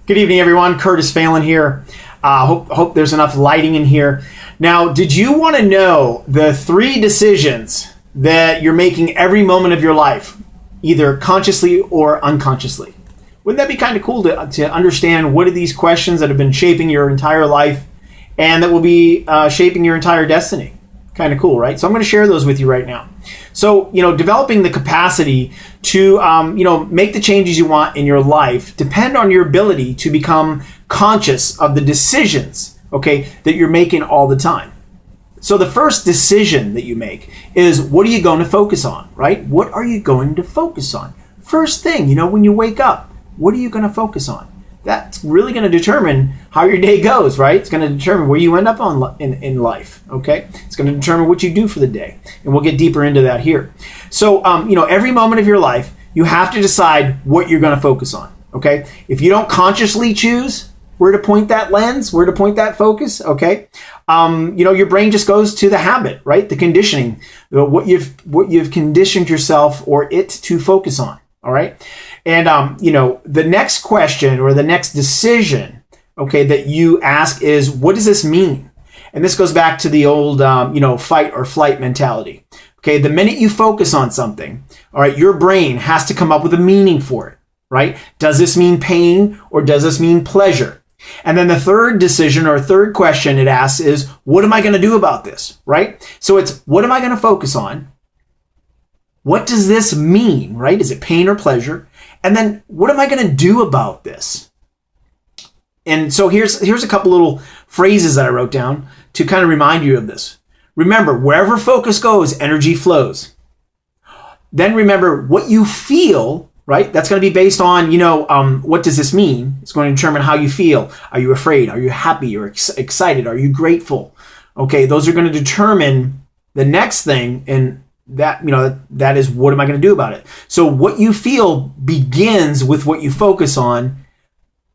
Good evening, everyone. Curtis Phelan here. Hope there's enough lighting in here. Now, did you want to know the 3 decisions that you're making every moment of your life, either consciously or unconsciously? Wouldn't that be kind of cool to understand what are these questions that have been shaping your entire life and that will be shaping your entire destiny? Kind of cool, right? So I'm going to share those with you right now. So, developing the capacity to, make the changes you want in your life depend on your ability to become conscious of the decisions, that you're making all the time. So the first decision that you make is, what are you going to focus on, right? What are you going to focus on? First thing, when you wake up, what are you going to focus on? That's really going to determine how your day goes, right? It's going to determine where you end up in life, okay? It's going to determine what you do for the day. And we'll get deeper into that here. So, every moment of your life, you have to decide what you're going to focus on, okay? If you don't consciously choose where to point that lens, where to point that focus, okay? Your brain just goes to the habit, right? The conditioning, what you've conditioned yourself or it to focus on, all right? And, the next question or the next decision, that you ask is, what does this mean? And this goes back to the old, fight or flight mentality. Okay, the minute you focus on something, all right, your brain has to come up with a meaning for it, right? Does this mean pain or does this mean pleasure? And then the third decision or third question it asks is, what am I going to do about this, right? So it's, what am I going to focus on? What does this mean, right? Is it pain or pleasure? And then what am I going to do about this? And so here's a couple little phrases that I wrote down to kind of remind you of this. Remember, wherever focus goes, energy flows. Then remember what you feel, right? That's going to be based on, what does this mean? It's going to determine how you feel. Are you afraid? Are you happy or excited? Are you grateful? Okay, those are going to determine the next thing, and that is, what am I going to do about it? So what you feel begins with what you focus on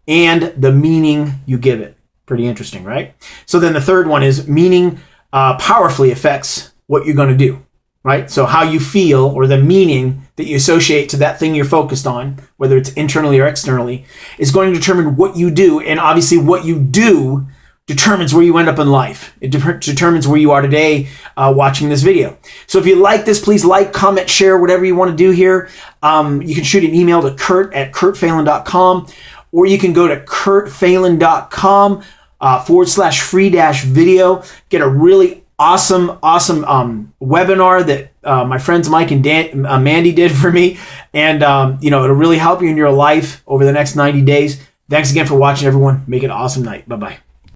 and the meaning you give it. Pretty interesting, right? So then the third one is, meaning powerfully affects what you're going to do, right? So how you feel or the meaning that you associate to that thing you're focused on, whether it's internally or externally, is going to determine what you do. And obviously what you do determines where you end up in life. It determines where you are today watching this video. So if you like this, please like, comment, share, whatever you want to do here. You can shoot an email to kurt@kurtphelan.com, or you can go to kurtphelan.com /free-video. Get a really awesome webinar that my friends Mike and Mandy did for me. And, it'll really help you in your life over the next 90 days. Thanks again for watching, everyone. Make it an awesome night. Bye-bye.